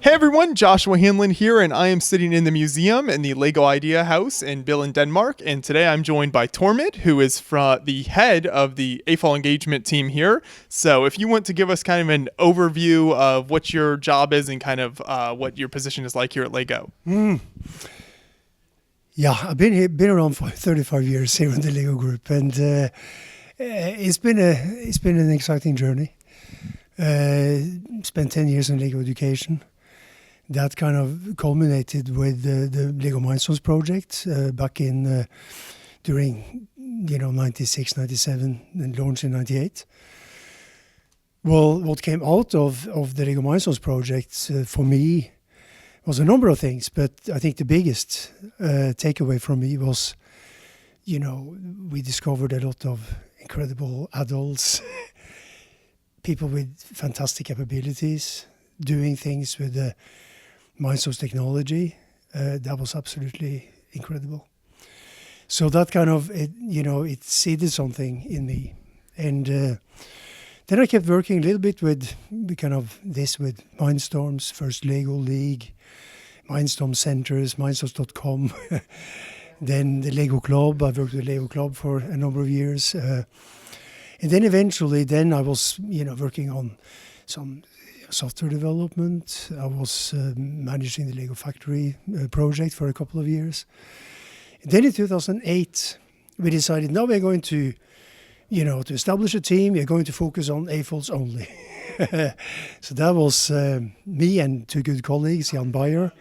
Hey everyone, Joshua Hanlon here, and I am sitting in the museum in the Lego Idea House in Billund, Denmark. And today I'm joined by Tormod, who is the head of the AFOL engagement team here. So if you want to give us kind of an overview of what your job is and kind of what your position is like here at Lego. Yeah, I've been around for 35 years here in the Lego Group, and it's been an exciting journey. Spent 10 years in Lego education. That kind of culminated with the Lego Milestones project back in during 96, 97, and launched in 98. Well, what came out of the Lego Milestones project for me was a number of things, but I think the biggest takeaway from me was, we discovered a lot of incredible adults, people with fantastic capabilities, doing things with the Milestones technology. That was absolutely incredible. So that kind of, it seeded something in me. And then I kept working a little bit with with Mindstorms, first Lego League, Mindstorm Centers, Mindstorms.com, then the Lego Club. I worked with the Lego Club for a number of years. And then eventually, I was, working on some software development. I was managing the Lego Factory project for a couple of years. And then in 2008, we decided now we're going to, to establish a team, we're going to focus on AFOLs only. So that was me and two good colleagues, Jan Beyer,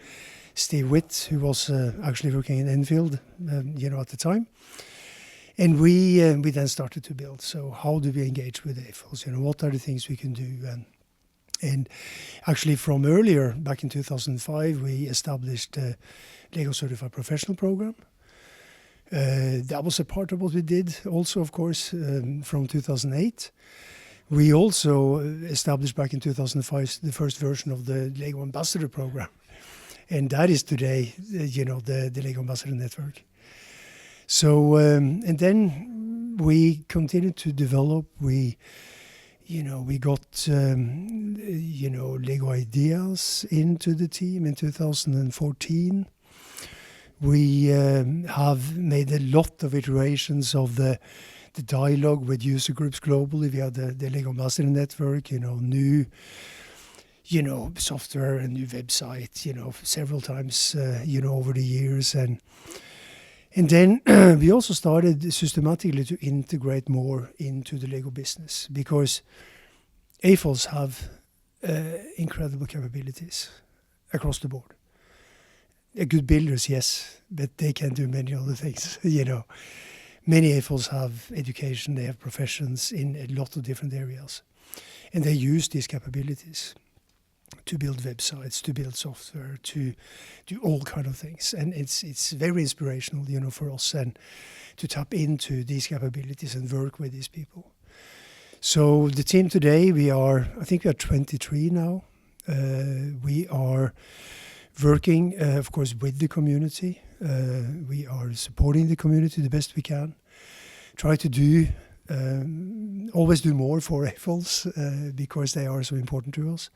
Steve Witt, who was actually working in Enfield, at the time. And we then started to build. So how do we engage with AFOLs? What are the things we can do? And actually from earlier, back in 2005, we established the Lego Certified Professional Program. That was a part of what we did also, of course, from 2008. We also established back in 2005 the first version of the Lego Ambassador Program. And that is today, the Lego Ambassador Network. So, and then we continued to develop. We got, Lego Ideas into the team in 2014. We have made a lot of iterations of the dialogue with user groups globally. We had the Lego Ambassador Network, new, software and new website, several times, over the years. And then we also started systematically to integrate more into the Lego business, because AFOLs have incredible capabilities across the board. They're good builders, yes, but they can do many other things. Many AFOLs have education, they have professions in a lot of different areas, and they use these capabilities to build websites, to build software, to do all kind of things. And it's very inspirational, for us, and to tap into these capabilities and work with these people. So the team today, I think we are 23 now. We are working, of course, with the community. We are supporting the community the best we can. Try to do, always do more for AFOLs because they are so important to us.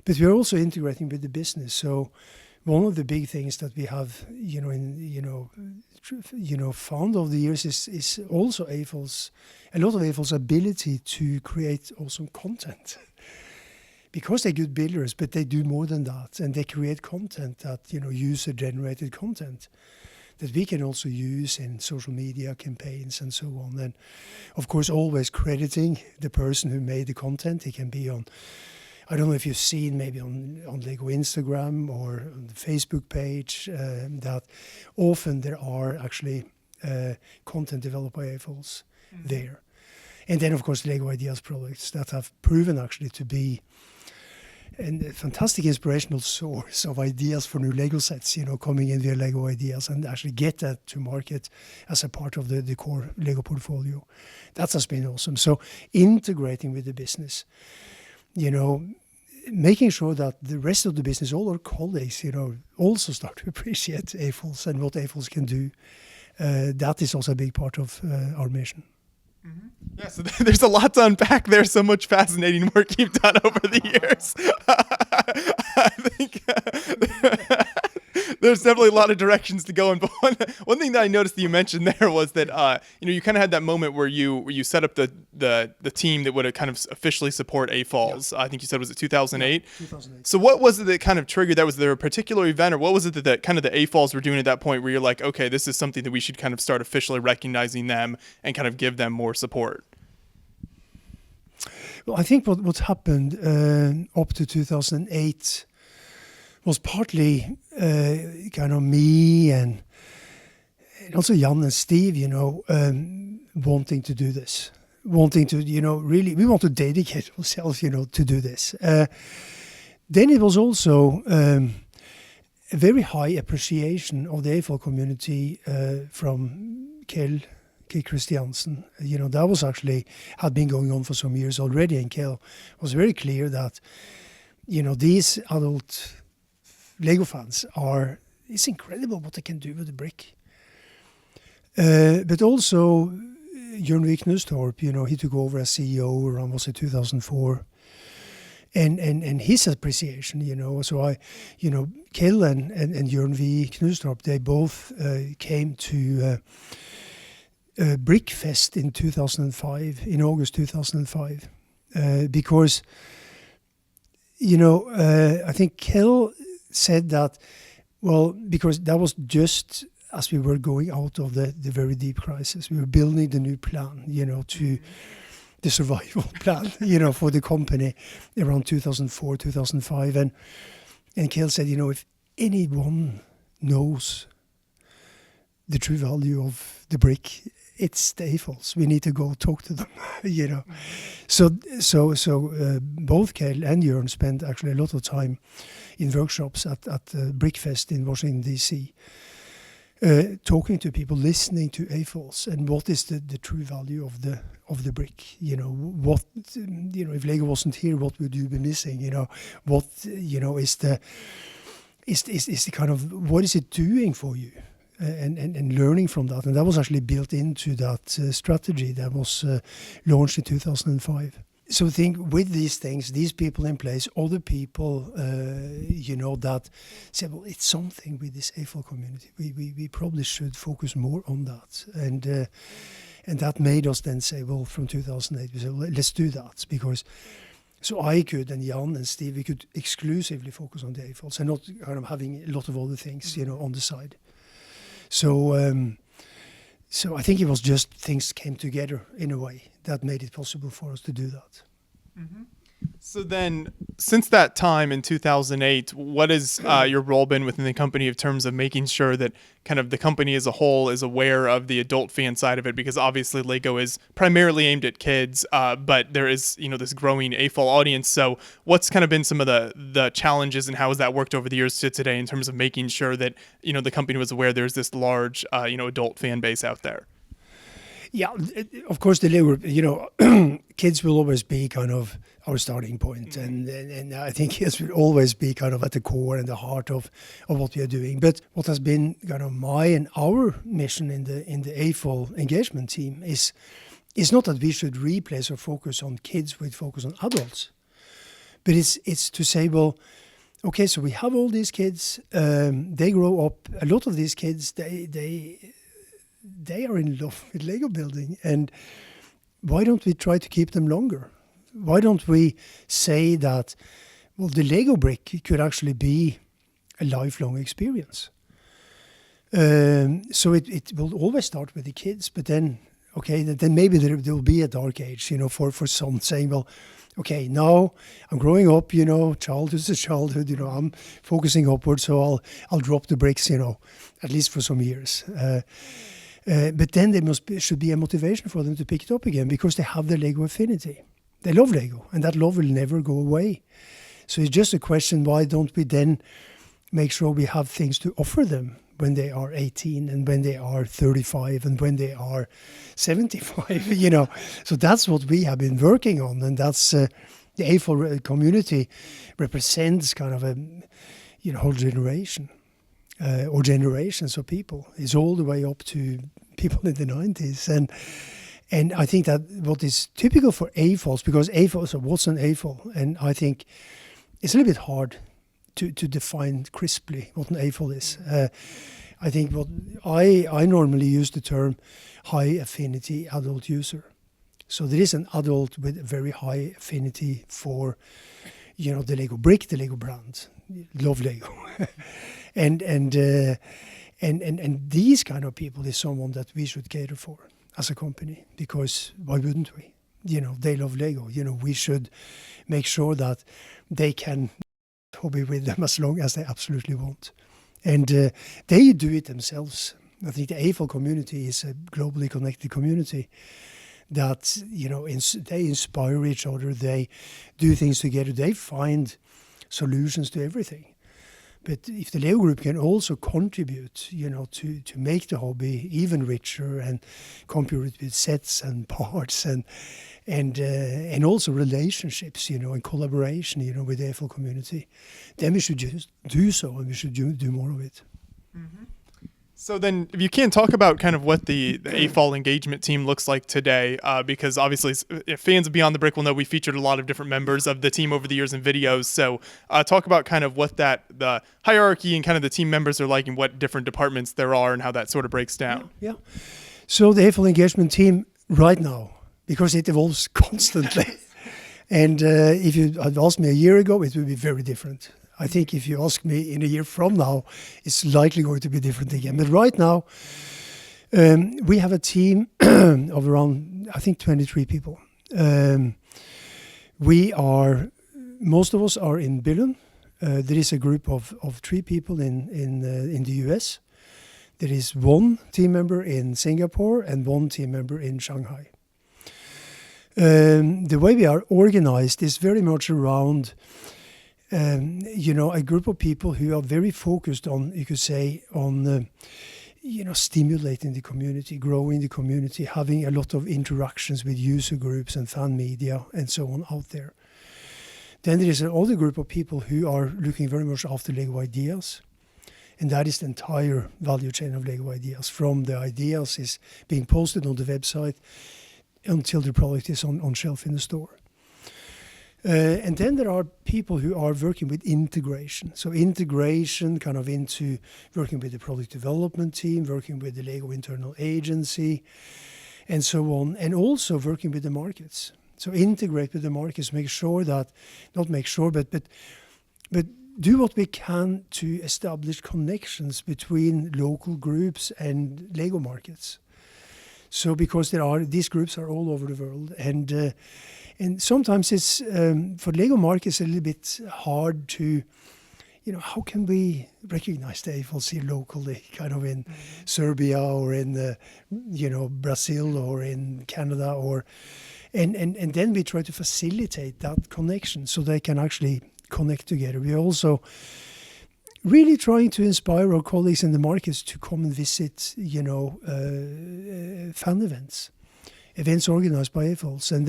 But we are also integrating with the business. So one of the big things that we have, found over the years is also AFOLs, a lot of AFOLs' ability to create awesome content. Because they're good builders, but they do more than that. And they create content that, user-generated content that we can also use in social media campaigns and so on. And, of course, always crediting the person who made the content. It can be on, I don't know if you've seen maybe on Lego Instagram or on the Facebook page, that often there are actually content developed by AFOLs there. And then, of course, Lego Ideas products that have proven actually to be a fantastic inspirational source of ideas for new Lego sets, coming in via Lego Ideas and actually get that to market as a part of the core Lego portfolio. That has been awesome. So integrating with the business, making sure that the rest of the business, all our colleagues, also start to appreciate AFOLs and what AFOLs can do. That is also a big part of our mission. Yeah, so there's a lot to unpack there. So much fascinating work you've done over the years. I think there's definitely a lot of directions to go in. But one thing that I noticed that you mentioned there was that you kind of had that moment where you set up the team that would kind of officially support AFOLs. Yeah. I think you said, was it 2008? Yeah, 2008. So what was it that kind of triggered that? Was there a particular event, or what was it that kind of the AFOLs were doing at that point where you're like, okay, this is something that we should kind of start officially recognizing them and kind of give them more support? Well, I think what happened up to 2008 was partly kind of me and also Jan and Steve, wanting to do this, wanting to, really, we want to dedicate ourselves, to do this. Then it was also a very high appreciation of the AFOL community from Kjell Christiansen. That was actually had been going on for some years already, and Kjell was very clear that, these adult Lego fans it's incredible what they can do with the brick. But also, Jørn Knustorp, he took over as CEO around, was it 2004? And his appreciation, so Kjell and Jørn Knustorp, they both came to Brickfest in 2005, in August 2005, because, I think Kjell said that, well, because that was just as we were going out of the very deep crisis. We were building the new plan, to the survival plan, for the company around 2004, 2005. And Kjell said, if anyone knows the true value of the brick, it's the AFOLs. We need to go talk to them, So both Kjell and Jørn spent actually a lot of time in workshops at Brickfest in Washington, D.C., talking to people, listening to AFOLs, and what is the true value of the brick? What if Lego wasn't here, what would you be missing? What is the kind of, what is it doing for you? And learning from that. And that was actually built into that strategy that was launched in 2005. So I think with these things, these people in place, other people, that say, well, it's something with this AFOL community. We probably should focus more on that. And that made us then say, well, from 2008, we said, well, let's do that. Because so I could, and Jan and Steve, we could exclusively focus on the AFOLs and not kind of having a lot of other things, on the side. So I think it was just things came together in a way that made it possible for us to do that. Mm-hmm. So then, since that time in 2008, what has your role been within the company in terms of making sure that kind of the company as a whole is aware of the adult fan side of it? Because obviously Lego is primarily aimed at kids, but there is, this growing AFOL audience. So what's kind of been some of the challenges, and how has that worked over the years to today in terms of making sure that, the company was aware there's this large, adult fan base out there? Yeah, of course, the Lego, kids will always be kind of our starting point, and I think kids will always be kind of at the core and the heart of what we are doing. But what has been kind of my and our mission in the AFOL engagement team is not that we should replace or focus on kids with focus on adults, but it's to say, well, okay, so we have all these kids, they grow up. A lot of these kids, they are in love with Lego building, and why don't we try to keep them longer? Why don't we say that, well, the Lego brick could actually be a lifelong experience? So it will always start with the kids, but then, okay, then maybe there will be a dark age, for some saying, well, okay, now I'm growing up, childhood is childhood, I'm focusing upwards, so I'll drop the bricks, at least for some years. But then there should be a motivation for them to pick it up again, because they have the Lego affinity. They love Lego, and that love will never go away. So it's just a question, why don't we then make sure we have things to offer them when they are 18 and when they are 35 and when they are 75, So that's what we have been working on, and that's the AFOL community represents kind of a whole generation. Or generations of people. It's all the way up to people in the 90s. And I think that what is typical for AFOLs, because AFOL, so what's an AFOL? And I think it's a little bit hard to define crisply what an AFOL is. I think what I normally use the term high affinity adult user. So there is an adult with a very high affinity for, the Lego brick, the Lego brand. Love Lego. and these kind of people is someone that we should cater for as a company, because why wouldn't we? They love Lego. We should make sure that they can hobby with them as long as they absolutely want. And they do it themselves. I think the AFOL community is a globally connected community that, they inspire each other. They do things together. They find solutions to everything. But if the Lego Group can also contribute, to make the hobby even richer and contribute with sets and parts and also relationships, and collaboration, with the AFOL community, then we should just do so, and we should do more of it. Mm-hmm. So then, if you can talk about kind of what the AFOL engagement team looks like today, because obviously fans of Beyond the Brick will know we featured a lot of different members of the team over the years in videos. So talk about kind of what the hierarchy and kind of the team members are like, and what different departments there are, and how that sort of breaks down. Yeah. So the AFOL engagement team right now, because it evolves constantly, and if you had asked me a year ago, it would be very different. I think if you ask me in a year from now, it's likely going to be different again. But right now, we have a team of around, I think, 23 people. Most of us are in Billund. There is a group of 3 people in the US. There is 1 team member in Singapore and 1 team member in Shanghai. The way we are organized is very much around a group of people who are very focused on, you could say, on, stimulating the community, growing the community, having a lot of interactions with user groups and fan media and so on out there. Then there is another group of people who are looking very much after Lego ideas. And that is the entire value chain of Lego ideas, from the ideas is being posted on the website until the product is on shelf in the store. And then there are people who are working with integration. So integration kind of into working with the product development team, working with the Lego internal agency, and so on. And also working with the markets. So integrate with the markets, make sure that, not make sure, but do what we can to establish connections between local groups and Lego markets. So because these groups are all over the world, and sometimes it's for Lego markets a little bit hard to, how can we recognize the AFOLs here locally, kind of in Serbia or in Brazil or in Canada, and then we try to facilitate that connection so they can actually connect together. We're also really trying to inspire our colleagues in the markets to come and visit, fan events organized by AFOLs. And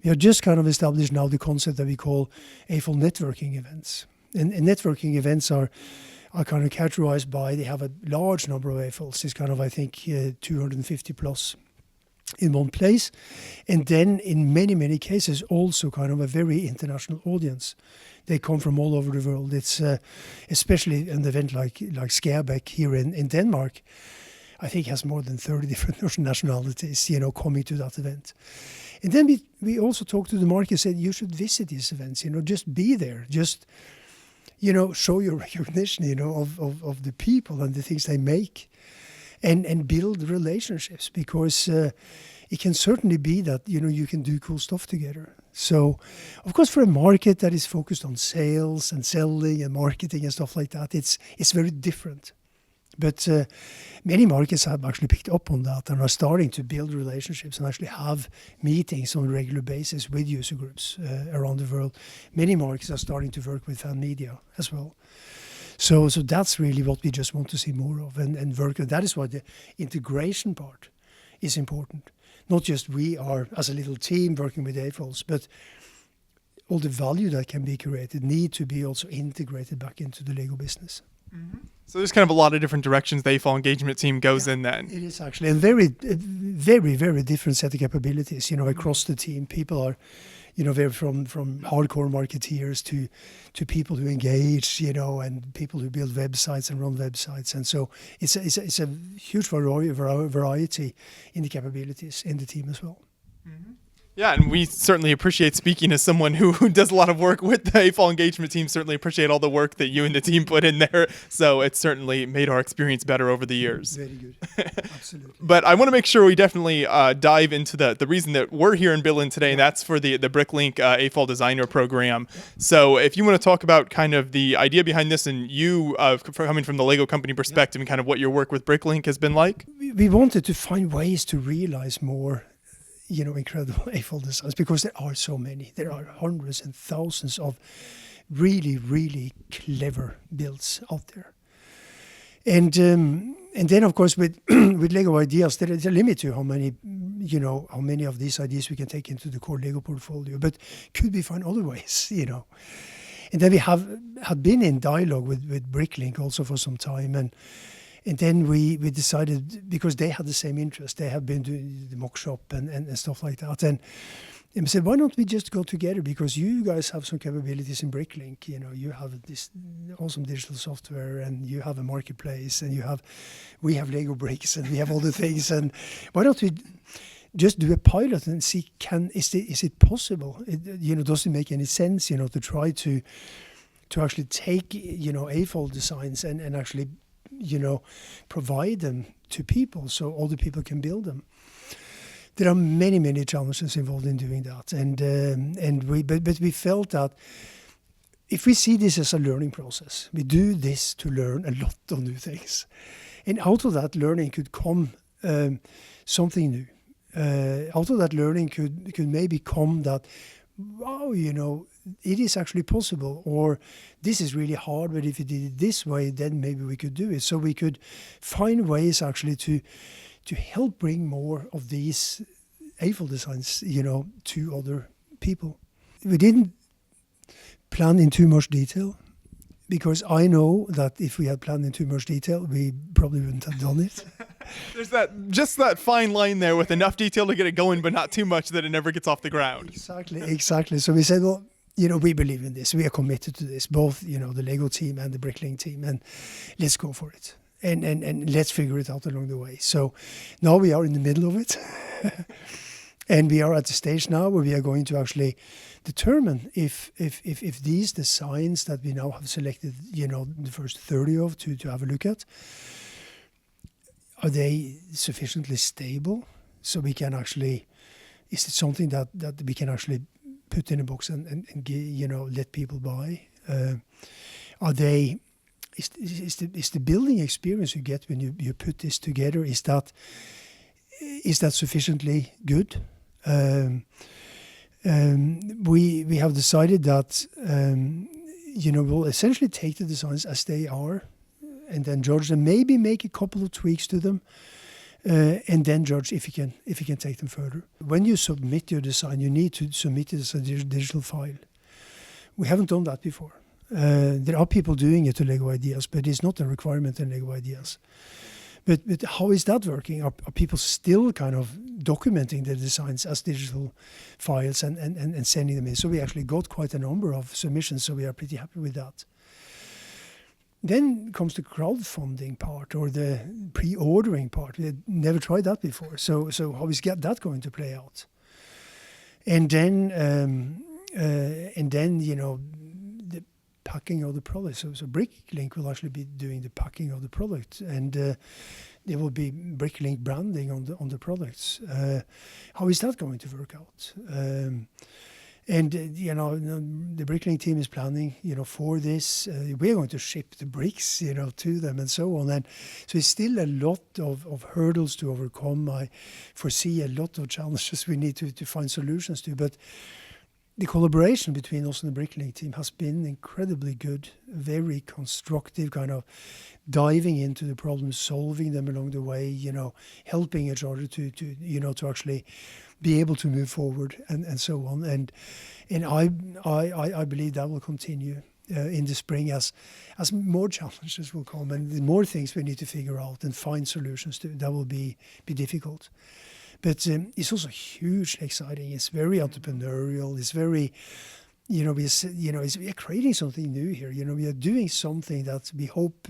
we are just kind of established now the concept that we call AFOL networking events. And networking events are kind of characterized by, they have a large number of AFOLs. It's kind of, I think, 250 plus in one place. And then in many, many cases, also kind of a very international audience. They come from all over the world. It's especially an event like Skærbæk here in Denmark, I think has more than 30 different nationalities, coming to that event. And then we also talked to the market, said you should visit these events, just be there, just, show your recognition, of the people and the things they make, and build relationships, because it can certainly be that, you can do cool stuff together. So, of course, for a market that is focused on sales and selling and marketing and stuff like that, it's very different. But many markets have actually picked up on that and are starting to build relationships and actually have meetings on a regular basis with user groups around the world. Many markets are starting to work with fan media as well. So that's really what we just want to see more of and work on. That is why the integration part is important. Not just we are, as a little team, working with AFOLs, but all the value that can be created need to be also integrated back into the Lego business. So there's kind of a lot of different directions the AFOL engagement team goes in then. It is actually, and very different set of capabilities, across the team. People are, very from hardcore marketeers to people who engage, and people who build websites and run websites. And so it's a huge variety in the capabilities in the team as well. Yeah, and we certainly appreciate, speaking as someone who does a lot of work with the AFOL engagement team, certainly appreciate all the work that you and the team put in there. So it's certainly made our experience better over the years. Very good. Absolutely. But I want to make sure we definitely dive into the reason that we're here in Billund today, and that's for the BrickLink AFOL Designer Program. So if you want to talk about kind of the idea behind this and you coming from the Lego company perspective and kind of what your work with BrickLink has been like. We wanted to find ways to realize more incredible AFOL designs, because there are so many. There are hundreds and thousands of really clever builds out there. And then of course with with Lego ideas, there is a limit to how many of these ideas we can take into the core Lego portfolio. But could we find other ways, And then we had been in dialogue with BrickLink also for some time, and then we decided, because they had the same interest, they have been doing the mock shop and stuff like that. And we said, why don't we just go together? Because you guys have some capabilities in BrickLink. You have this awesome digital software, and you have a marketplace, and we have Lego bricks, and we have all the things. And why don't we just do a pilot and see, is it possible? Does it make any sense, to try to actually take, AFOL designs and actually provide them to people so other people can build them. There are many challenges involved in doing that, but we felt that if we see this as a learning process, we do this to learn a lot of new things, and out of that learning could come something new. Out of that learning could maybe come that, wow, it is actually possible, or this is really hard, but if you did it this way, then maybe we could do it. So we could find ways actually to help bring more of these AFOL designs, to other people. We didn't plan in too much detail, because I know that if we had planned in too much detail, we probably wouldn't have done it. There's that fine line there with enough detail to get it going, but not too much that it never gets off the ground. Exactly. So we said, well, we believe in this. We are committed to this, both, the Lego team and the BrickLink team, and let's go for it. And let's figure it out along the way. So now we are in the middle of it. And we are at the stage now where we are going to actually determine if these designs that we now have selected, the first 30 of to have a look at, are they sufficiently stable so we can actually, is it something that we can actually put in a box and let people buy? Are they, is the building experience you get when you put this together, is that sufficiently good? We have decided that we'll essentially take the designs as they are, and then judge them, maybe make a couple of tweaks to them, and then judge if you can take them further. When you submit your design, you need to submit it as a digital file. We haven't done that before. There are people doing it to Lego Ideas, but it's not a requirement in Lego Ideas. But how is that working? Are people still kind of documenting their designs as digital files and sending them in? So we actually got quite a number of submissions, so we are pretty happy with that. Then comes the crowdfunding part, or the pre-ordering part. We had never tried that before. So how is that going to play out? And then the packing of the product. So BrickLink will actually be doing the packing of the product, and there will be BrickLink branding on the products. How is that going to work out? And the BrickLink team is planning, for this. We're going to ship the bricks, to them and so on. And so it's still a lot of hurdles to overcome. I foresee a lot of challenges we need to find solutions to. But the collaboration between us and the BrickLink team has been incredibly good, very constructive, kind of diving into the problems, solving them along the way, helping each other to actually be able to move forward and so on. And I believe that will continue. in the spring as more challenges will come and the more things we need to figure out and find solutions to. That will be difficult. But it's also hugely exciting. It's very entrepreneurial. It's very, we are creating something new here. We are doing something that we hope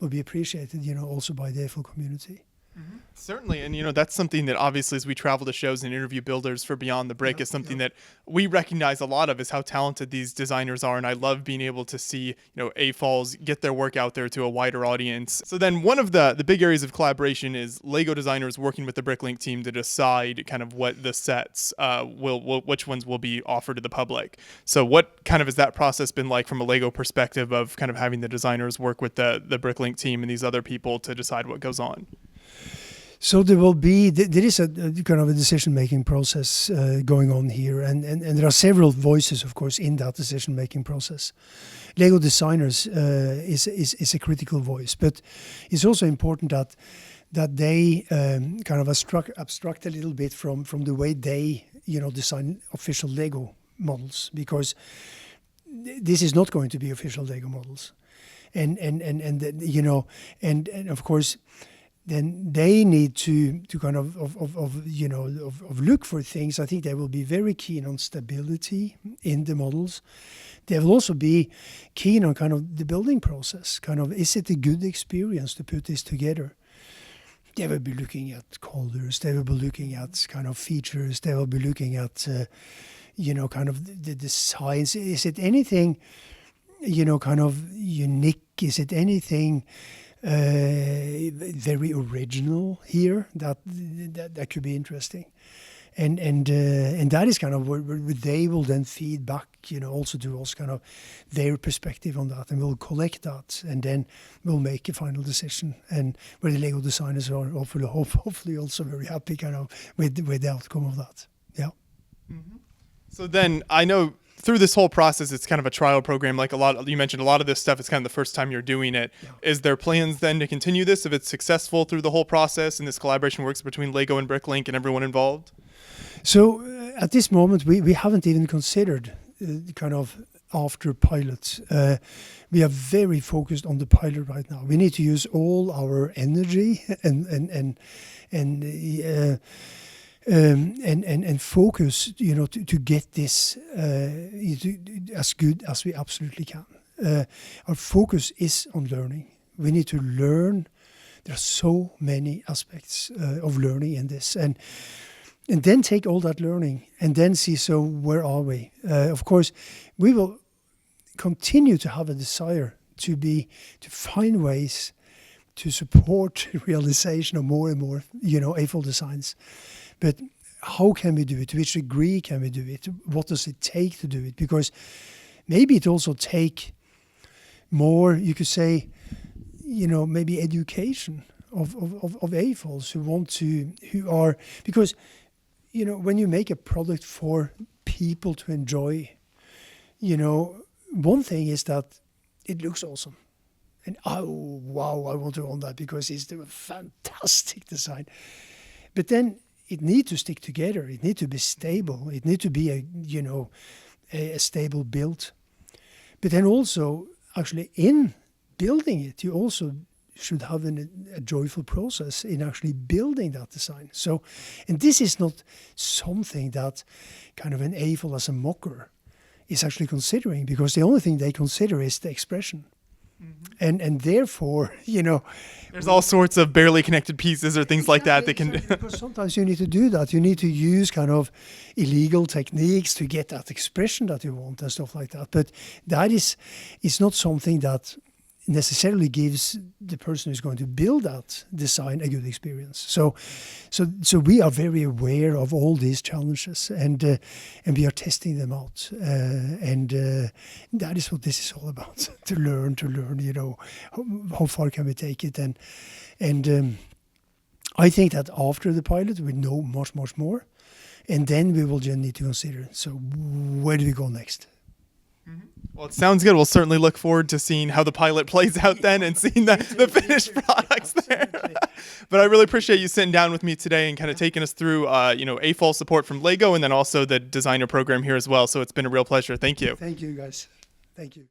will be appreciated, also by the AFOL community. Mm-hmm. Certainly. And, that's something that obviously as we travel to shows and interview builders for Beyond the Brick is something that we recognize a lot of is how talented these designers are. And I love being able to see, AFOLs get their work out there to a wider audience. So then one of the big areas of collaboration is Lego designers working with the Bricklink team to decide kind of what the sets which ones will be offered to the public. So what kind of has that process been like from a Lego perspective of kind of having the designers work with the Bricklink team and these other people to decide what goes on? So there is a kind of a decision-making process going on here, and there are several voices, of course, in that decision-making process. Lego designers is a critical voice, but it's also important that they kind of abstract a little bit from the way they design official Lego models, because this is not going to be official Lego models, and of course. Then they need to kind of look for things. I think they will be very keen on stability in the models. They will also be keen on kind of the building process. Kind of, is it a good experience to put this together? They will be looking at colors. They will be looking at kind of features. They will be looking at kind of the designs. Is it anything kind of unique? Is it anything very original here that could be interesting, and that is kind of where they will then feed back, also to us kind of their perspective on that, and we'll collect that, and then we'll make a final decision, and where the Lego designers are hopefully also very happy kind of with the outcome of that. Yeah. Mm-hmm. So then I know. Through this whole process, it's kind of a trial program. Like you mentioned, a lot of this stuff is kind of the first time you're doing it. Yeah. Is there plans then to continue this if it's successful through the whole process and this collaboration works between Lego and Bricklink and everyone involved? So at this moment, we haven't even considered kind of after pilot. We are very focused on the pilot right now. We need to use all our energy and focus, to get this as good as we absolutely can. Our focus is on learning. We need to learn. There are so many aspects of learning in this, and then take all that learning and then see. So where are we? Of course, we will continue to have a desire to find ways to support realization of more and more, AFOL designs. But how can we do it? To which degree can we do it? What does it take to do it? Because maybe it also take more, you could say, maybe education of AFOLs who are, because, when you make a product for people to enjoy, one thing is that it looks awesome. And oh, wow, I want to own that because it's a fantastic design. But then it needs to stick together. It needs to be stable. It needs to be a stable build. But then also, actually, in building it, you also should have a joyful process in actually building that design. So, and this is not something that kind of an AFOL as a mocker is actually considering, because the only thing they consider is the expression. Mm-hmm. And therefore, there's all sorts of barely connected pieces or things like that can. Because sometimes you need to do that. You need to use kind of illegal techniques to get that expression that you want and stuff like that. But that is not something that necessarily gives the person who's going to build that design a good experience. So we are very aware of all these challenges, and we are testing them out. And that is what this is all about: to learn. How far can we take it? And I think that after the pilot, we know much more, and then we will just need to consider. So where do we go next? Mm-hmm. Well, it sounds good. We'll certainly look forward to seeing how the pilot plays out then and seeing the finished products there. But I really appreciate you sitting down with me today and kind of taking us through, AFOL support from Lego and then also the designer program here as well. So it's been a real pleasure. Thank you. Thank you, guys. Thank you.